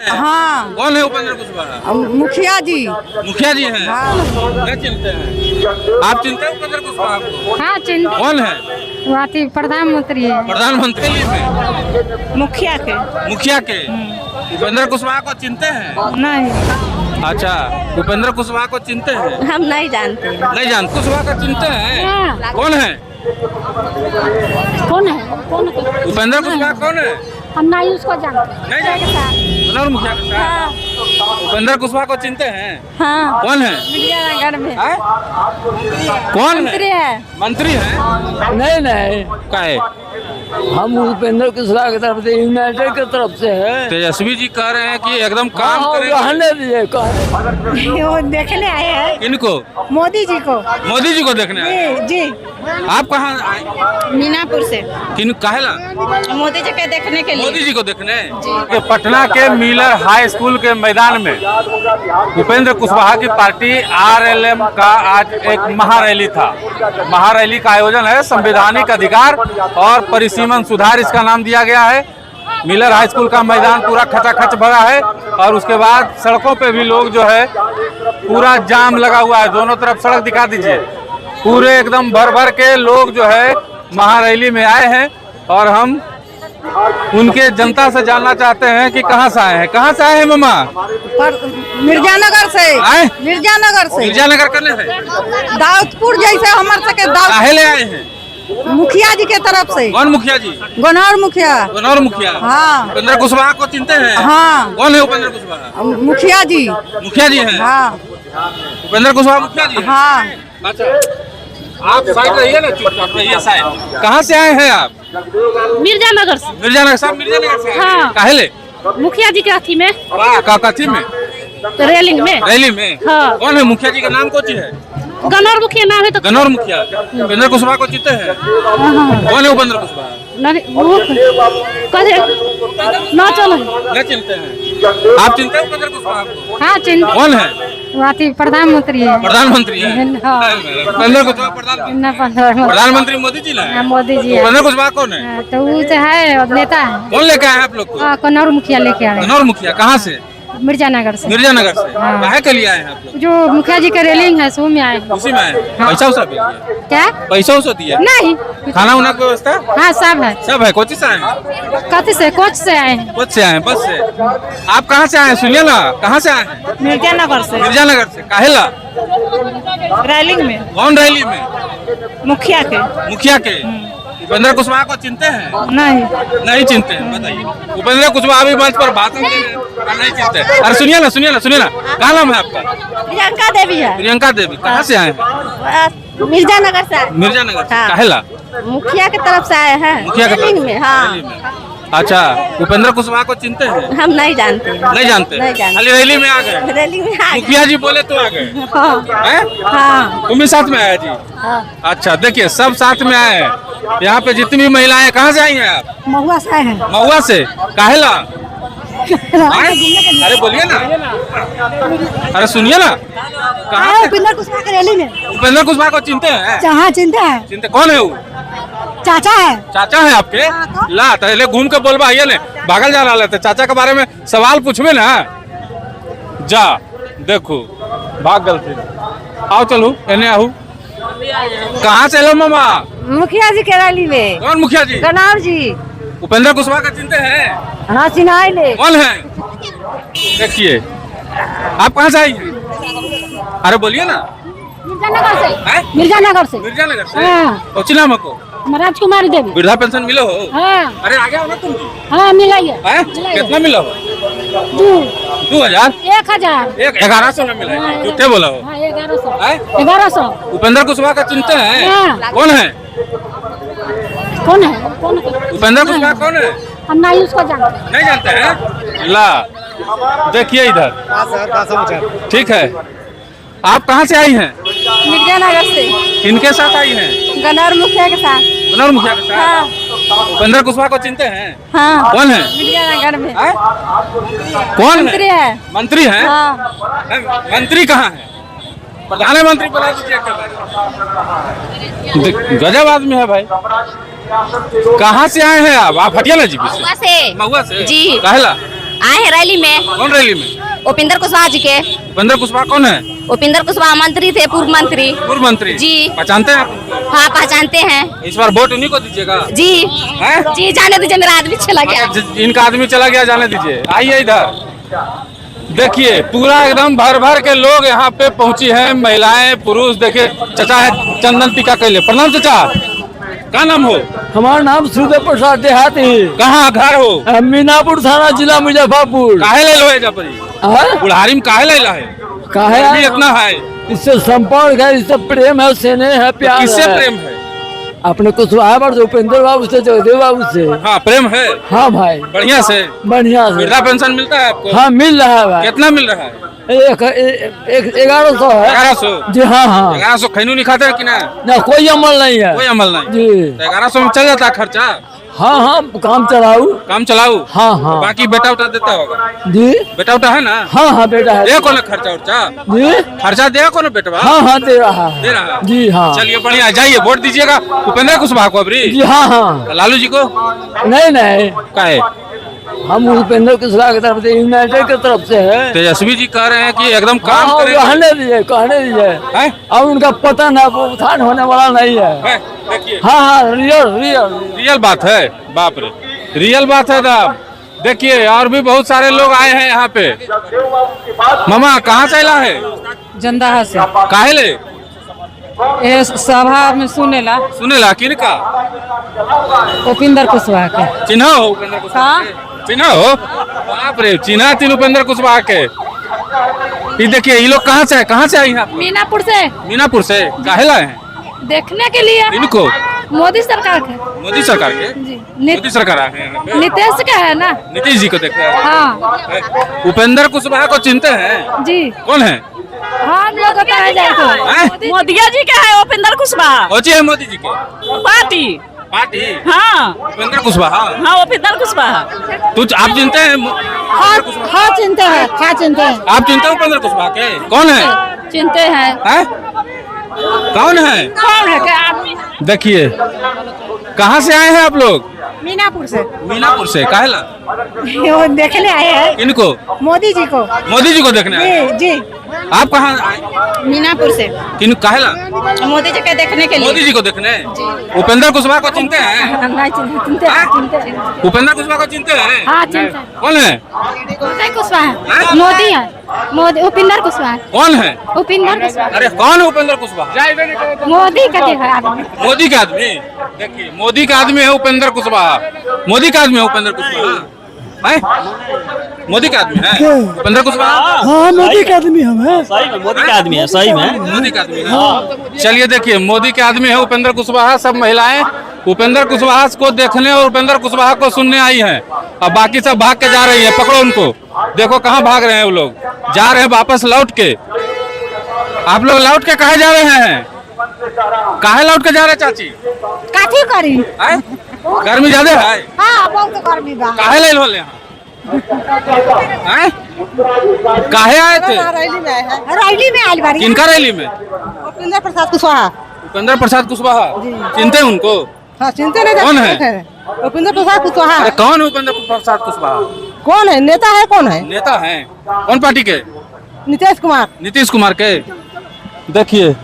हाँ। कौन है उपेंद्र कुशवाहा? मुखिया जी। मुखिया जी हैं। हाँ। क्या चिंते हैं आप? चिंते हैं उपेंद्र कुशवाहा को? हाँ चिंता कौन है? प्रधानमंत्री है। प्रधानमंत्री में मुखिया के। मुखिया के उपेंद्र कुशवाहा को चिंते हैं? नहीं, अच्छा, उपेंद्र कुशवाहा को चिंते हैं? हम नहीं जानते। नहीं जानते कुशवाहा को चिंते हैं? हाँ। कौन है कौन है? उपेंद्र कुशवाहा? कौन है? हम नहीं उसको जानते। नहीं जानते। मनोहर मुखिया के साथ उपेंद्र कुशवाहा को चिंते हैं? हाँ। कौन है? मिर्जानगर में हैं? कौन मंत्री है? है। मंत्री है? नहीं का है? हम उपेंद्र कुशवाहा की तरफ से, यूनाइटेड की तरफ से है। तेजस्वी जी कह रहे हैं कि एकदम काम करेंगे। रहने दीजिए। वो देखने आए हैं किनको? मोदी जी को। मोदी जी को देखने आए? जी। आप कहाँ आए? मीनापुर से किन काहेला? मोदी जी के देखने के लिए। मोदी जी को देखने। कि पटना के मिलर हाई स्कूल के मैदान में उपेंद्र कुशवाहा की पार्टी RLM का आज एक महारैली था। महारैली का आयोजन है संवैधानिक अधिकार और परिसीमन सुधार, इसका नाम दिया गया है। मिलर हाई स्कूल का मैदान पूरा खचाखच भरा है और उसके बाद सड़कों पे भी लोग जो है पूरा जाम लगा हुआ है। दोनों तरफ सड़क दिखा दीजिए, पूरे एकदम भर भर के लोग जो है महारैली में आए हैं। और हम उनके जनता से जानना चाहते हैं कि कहाँ से आए हैं। कहाँ से आए हैं मामा? मिर्जानगर से। आए? मिर्जानगर से। मिर्जानगर करने से? दाऊदपुर जैसे हमारे सके काहे ले आए हैं? मुखिया जी के तरफ से। कौन मुखिया जी? गनौर मुखिया। गनौर मुखिया। हाँ। उपेंद्र कुशवाहा को चिंते हैं? हाँ। कौन है उपेंद्र कुशवाहा? मुखिया जी। मुखिया जी हैं? हाँ। उपेंद्र कुशवाहा मुखिया जी हैं? हाँ। अच्छा, आप साइड रहिए ना, चुपचाप रहिए साइड। कहाँ से आए हैं आप? मिर्जानगर से। मिर्जानगर साहब, मिर्जानगर से? हाँ। काहे ले? मुखिया जी के अथी में, कथी में? रेलिंग में। रैली में? हाँ। कौन है मुखिया जी का नाम? कौन है? गनौर मुखिया नाम है तो गनौर मुखिया। उपेंद्र कुशवाहा को चिंते हैं? कौन है उपेंद्र कुशवाहा? ना चलो। नहीं चिंते हैं आप? चिंते हैं उपेंद्र कुशवाहा को? हाँ चिंता। कौन है? प्रधानमंत्री है। प्रधानमंत्री है? हाँ। उपेंद्र कुशवाहा प्रधानमंत्री मोदी जी ना? मोदी जी है। उपेंद्र कुशवाहा कौन है? तो वो तो है नेता है। कौन लेके आए हैं आप लोग को? कनौर मुखिया लेके आए। गनौर मुखिया कहाँ से? मिर्जानगर से। मिर्जानगर से? हाँ। काहे के लिए आए हैं आप लोग? जो मुखिया जी का रेलिंग है सो में आए। उसी में आए? पैसा उसा भी दिया? क्या? पैसा उसा दिया? नहीं। खाना उना की व्यवस्था हाँ सब है। सब है? कोची से आए हैं? कथी से? कोच से आए हैं। कोच से आए हैं? बस से? आप कहाँ से आए हैं? सुनिए ना, कहाँ से आए हैं? मिर्जानगर से। मिर्जानगर से? काहेला? रैलिंग में। कौन रैली में? मुखिया के। मुखिया के? उपेंद्र कुशवाहा को चिंते हैं? नहीं। नहीं चिंते हैं? बताइए। उपेंद्र कुशवाहा भी मंच पर बात नहीं चिंते हैं। अरे सुनिए ना, सुनिए ना, सुनिए ना, क्या नाम है आपका? प्रियंका देवी है। प्रियंका देवी। कहाँ से आए हैं? मिर्जानगर से आए। मिर्जानगर से? हाँ। काहेला? मुखिया के तरफ से आए हैं। मुखिया के रैलिंग में। हाँ। रैली में। अच्छा, उपेंद्र कुशवाहा को चिंते हैं? हम नहीं जानते। नहीं जानते? नहीं जानते। खाली रैली में आ गए? रैलिंग में आ गए। मुखिया जी बोले तो आ गए? हाँ। हैं? हाँ। तुम भी साथ में आए जी? हाँ। अच्छा, देखिए सब साथ में आए हैं। यहाँ पे जितनी भी महिलाएं, कहाँ से आई हैं आप? महुआ से आए हैं। महुआ से? काहेला? अरे बोलिए ना, अरे सुनिए ना, कहाँ से? उपेंद्र कुशवाहा के रैली में। उपेंद्र कुशवाहा को चिंते हैं? हाँ चिंता है। चिंते? कौन है वो? चाचा है। चाचा है आपके? ला पहले घूम के बोलबा ये ने भागल जा रहा लेते चाचा के बारे में सवाल पूछबे ना। जा देखो भाग गल थे। आओ चलू एने आहू। कहाँ से लो मामा? मुखिया जी के रैली में। कौन मुखिया जी? गनौर जी। उपेंद्र कुशवाहा का चिंते हैं? हाँ चिन्हाई ले। कौन है? देखिए आप कहाँ से आई हैं? अरे बोलिए ना। मिर्जानगर से। हैं? मिर्जानगर से। मिर्जानगर से? हाँ। कौन नाम है को? राजकुमारी देवी। वृद्धा पेंशन मिलो हो? हाँ। अरे आ गया हो ना तुम भी? हाँ मिलाई है। हैं? कितना मिला हो? 2000? 1000। 1100 में मिला है? झूठे बोला हो? हाँ 1100। हैं? 1100। उपेंद्र कुशवाहा का चिंते हैं? हाँ। कौन है? कौन है? कौन है? उपेंद्र कुशवाहा कौन है? हम नहीं उसको जानते। नहीं जानते हैं? ला देखिए इधर। ठीक है, आप कहाँ से आई हैं? मिर्जानगर से। किनके साथ आई हैं? गनौर मुखिया के साथ। गनौर मुखिया के साथ? हाँ। उपेंद्र कुशवाहा को चिंते हैं? हाँ। कौन है? मिर्जानगर में। हैं? कौन मंत्री है? है। मंत्री है? हाँ। मंत्री कहाँ है? प्रधानमंत्री बना दीजिए। गजब आदमी है भाई। कहाँ से आए हैं आप? आप हटिया ना जी? महुआ से। महुआ से? जी। काहेला? आए हैं रैली में। कौन रैली में? उपेंद्र कुशवाहा जी के। उपेंद्र कुशवाहा कौन है? उपेंद्र कुशवाहा मंत्री थे, पूर्व मंत्री। पूर्व मंत्री जी। पहचानते हैं आप उनको? हाँ पहचानते हैं। इस बार वोट उन्हीं को दीजिएगा? जी हैं? जी, जाने दीजिए, मेरा आदमी चला गया। इनका आदमी चला गया, जाने दीजिए। आइए इधर देखिए, पूरा एकदम भर भर के लोग यहाँ पे पहुंची हैं, महिलाएं पुरुष। देखिए चचा है चंदन टीका कैले। प्रणाम चचा, क्या नाम हो? हमारा नाम सूर्य प्रसाद देहाती। कहाँ घर हो? मीनापुर थाना जिला मुजफ्फरपुर। काहे ले लो है जपरी? बुढ़ारी में काहे ले ला है? काहे भी इतना है? इससे संपर्क है, इससे प्रेम है, स्नेह है, प्यार किससे है। प्रेम है? अपने कुशवाहा पर उपेंद्र बाबू से, जगदेव बाबू से। हाँ प्रेम है। हाँ भाई, बढ़िया से। बढ़िया से। वृद्धा पेंशन मिलता है आपको? हाँ मिल रहा है भाई। कितना मिल रहा है? 1100 है। 1100? जी हाँ हाँ। 1100 खैनू नहीं खाते हैं कि ना? ना कोई अमल नहीं है। कोई अमल नहीं? जी। 1100 में चल जाता है खर्चा? हाँ हाँ, काम चलाऊ। काम चलाऊ? हाँ हाँ। बाकी बेटा उठा देता होगा? जी बेटा उठा है ना? हाँ हाँ बेटा है। दे कौन खर्चा उर्चा? जी खर्चा दे कौन बेटा? हाँ हाँ दे रहा है। दे रहा है? जी हाँ। चलिए बढ़िया, जाइए वोट दीजिएगा उपेंद्र कुशवाहा को अबरी। जी हाँ हाँ। लालू जी को नहीं नहीं, काहे? हम उपेंद्र कुशवाहा की तरफ से, यूनाइटेड की तरफ से है। तेजस्वी जी कह रहे हैं कि एकदम काम हाँ, करेंगे। कहने दीजिए, कहने दीजिए। हैं? अब उनका पतन है, वो उत्थान होने वाला नहीं है। हैं? देखिए हाँ हाँ, रियल रियल। रियल बात है। बाप रे, रियल बात है साहब। देखिए और भी बहुत सारे लोग आए हैं यहाँ पे। मामा कहाँ से आला है? जंदाहा से। काहे ले? ये सभा में सुनेला सुनेला किनका? उपेंद्र कुशवाहा के। चिन्ह हो उपेंद्र कुशवाहा के? चिन्ह हो? बाप रे, चिन्ह तीन उपेंद्र कुशवाहा के। ये देखिए, ये लोग कहाँ से है? कहाँ से आई हैं? मीनापुर से मीनापुर से। काहे लाए हैं? देखने के लिए। इनको? मोदी सरकार के। मोदी सरकार के? जी। मोदी सरकार आए हैं यहाँ पे? नीतीश का है ना? नीतीश जी को देखते हैं? हाँ उपेंद्र कुशवाहा को चिंते हैं? जी। कौन है? हम लोग बताया जाए तो मोदिया जी का है उपेंद्र कुशवाहा। कौची है मोदी जी के? पार्टी। पार्टी? हाँ उपेंद्र कुशवाहा? हाँ, उपेंद्र कुशवाहा। तुझ आप चिंते हैं? हाँ चिंता है, हाँ चिंता है। आप चिंते हैं उपेंद्र कुशवाहा के? कौन है? चिंते हैं। हैं? कौन है? कौन है क्या आदमी? देखिए, कहाँ से आए हैं आप लोग? मीनापुर से। मीनापुर से। काहे ला? वो देखने आए हैं किनको? मोदी जी को। मोदी जी को देखने आए हैं? जी। आप कहाँ आए? मीनापुर से। किन काहे ला? मोदी जी के देखने के मोदी जी को देखने? उपेंद्र कुशवाहा को चिंते हैं? नहीं चिंते हैं। उपेंद्र कुशवाहा को चिंते हैं? हाँ चिंते हैं। कौन है? उपेंद्र कुशवाहा। मोदी है। मोदी उपेंद्र कुशवाहा। कौन है? उपेंद्र कुशवाहा। अरे कौन है उपेंद्र कुशवाहा? मोदी का देखा आदमी। मोदी का आदमी? देखिए, मोदी का आदमी है उपेंद्र कुशवाहा। मोदी का आदमी है उपेंद्र कुशवाहा? हैं? मोदी का आदमी है उपेंद्र कुशवाहा? हाँ मोदी का आदमी हम है। सही में मोदी का आदमी है, सही में मोदी का आदमी है। चलिए देखिए, मोदी के आदमी है उपेंद्र कुशवाहा। सब महिलाएं उपेंद्र कुशवाहा को देखने और उपेंद्र कुशवाहा को सुनने आई हैं। अब बाकी सब भाग के जा रही है। पकड़ो उनको। देखो कहाँ भाग रहे हैं वो लोग। जा रहे हैं वापस लौट के। आप लोग लौट के कहाँ जा रहे हैं? काहे लौट के जा रहे हैं चाची? काठी करी। हैं? गर्मी ज्यादा है? हाँ बहुत गर्मी बा। काहे ले लो यहाँ? हैं? काहे आए थे? रैली में आए हैं। रैली में आयल बारी। किनका रैली में? उपेंद्र प्रसाद कुशवाहा। उपेंद्र प्रसाद कुशवाहा? चिंते हैं उनको? हाँ चिंते नहीं। कौन है? उपेंद्र प्रसाद कुशवाहा। अरे कौन है उपेंद्र प्रसाद कुशवाहा? कौन है? नेता है? कौन है? नेता हैं? कौन पार्टी के? नीतीश कुमार। नीतीश कुमार के। देखिए,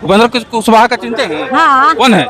उपेंद्र कुशवाहा का चिंते हैं? हाँ। कौन है?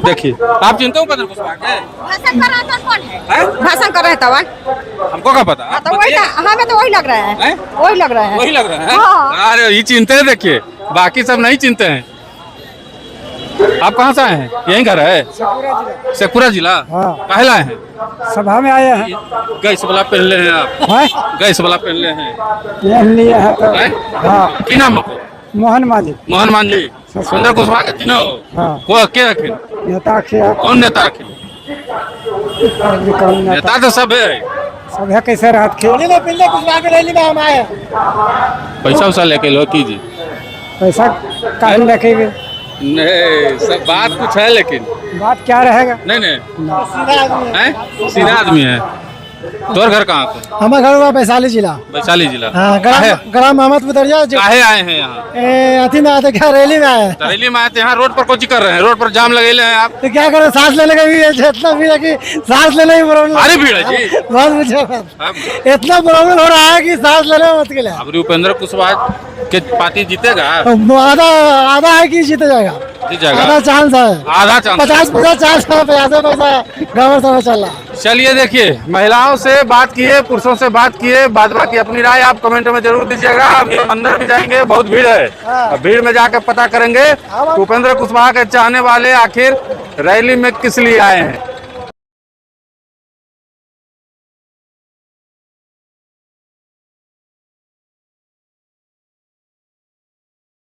देखिए, आप चिंते हो उपेंद्र कुशवाहा के? भाषण कर रहा था कौन है? हैं? भाषण कर रहे हैं तब। हमको क्या पता? आप तो वही बताइए। हमें तो वही लग रहा है। हैं? वही लग रहा है। वही लग रहा है? हाँ। अरे ये चिंते हैं। देखिए, बाकी सब नहीं चिंते हैं। आप कहाँ से आए हैं? यहीं घर है? शेखपुरा जिला। काहे लाए हैं? सभा में आए हैं। गैस वाला पहन ले हैं आप? गैस वाला पहन ले हैं? हैं? हाँ। की नाम आपको? मोहन मालिक। मोहन मांझी। उपेंद्र कुशवाहा के चिन्ह हो? हाँ। को के रखे? नेता के कौन नेता रखे? नेता तो सब है। सब है। कैसे रात खेल रैली में हम आए। पैसा वैसा लेके लो कीजिए। पैसा काहे रखेंगे? नहीं, सब बात कुछ है लेकिन बात क्या रहेगा? नहीं नहीं हैं? सीधा आदमी है। तोर घर कहाँ को? हमारा घर हुआ वैशाली जिला। वैशाली जिला। हाँ, काहे ग्राम मोहम्मद पुतरिया जो काहे आए हैं यहाँ? अथी ना आते क्या रैली में आए हैं। रैली में आए थे, यहाँ रोड पर कोची कर रहे हैं? रोड पर जाम लगेले हैं आप? तो क्या करें, सांस लेने का भी इतना भीड़ है कि सांस लेने की प्रॉब्लम। भारी भीड़ है जी। बहुत मुझे इतना प्रॉब्लम हो रहा है कि सांस लेने में मुश्किल है। अब उपेंद्र कुशवाहा के पार्टी जीतेगा? आधा है कि जीत जाएगा। जीत जाएगा, आधा चांस है। आधा चांस। 50 चांस है, 50 पैसा गवर्नमेंट समय चल रहा है। चलिए देखिए, महिलाओं से बात किए, पुरुषों से बात किए, बाद बाकी अपनी राय आप कमेंट में जरूर दीजिएगा। अब ये अंदर भी जाएंगे, बहुत भीड़ है। अब भीड़ में जाकर पता करेंगे उपेंद्र कुशवाहा के चाहने वाले आखिर रैली में किस लिए आए हैं।